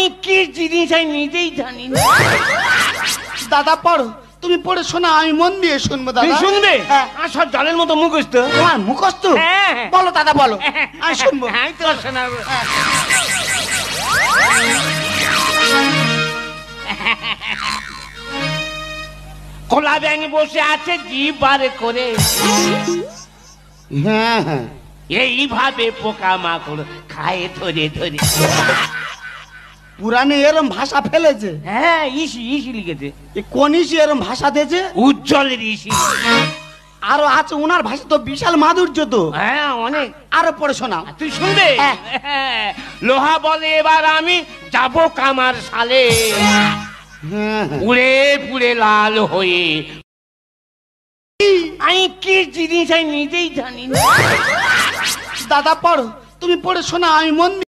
আমি কি জিনিস আমি নিজেই জানি না। দাদা পড়ো, তুমি পড়ে শোনা, আমি মন দিয়ে শুনবো। দাদা শুনবে? হ্যাঁ। আর সব জলের মতো মুখস্থ। তোমার মুখস্থ? হ্যাঁ। বলো দাদা বলো, আমি শুনবো। আমি তো শোনাবো। কলা ব্যাঙ বসে আছে জিভ বার করে, হ্যাঁ হ্যাঁ, এইভাবে পোকা মাকড় খায় ধরে ধরে। পুরানে এরম ভাষা ফেলেছে? হ্যাঁ, ইসি ইসি লিখেছে। কোন ইসি এরম ভাষা দিয়েছে? উজ্জ্বল ঋষি। আরো আছে, ওনার ভাষা তো বিশাল মাধুর্য তো। হ্যাঁ অনেক। আরো পড়ে শোনাও। তুই শুনবে? হ্যাঁ। লোহা বলে এবার আমি যাব কামার সালে, হ্যাঁ হ্যাঁ। পুড়ে পুড়ে লাল হয়ে। আমি কি জিনিস আমি নিজেই জানি না। দাদা পড়ো, তুমি পড়ে শোনা, আমি মন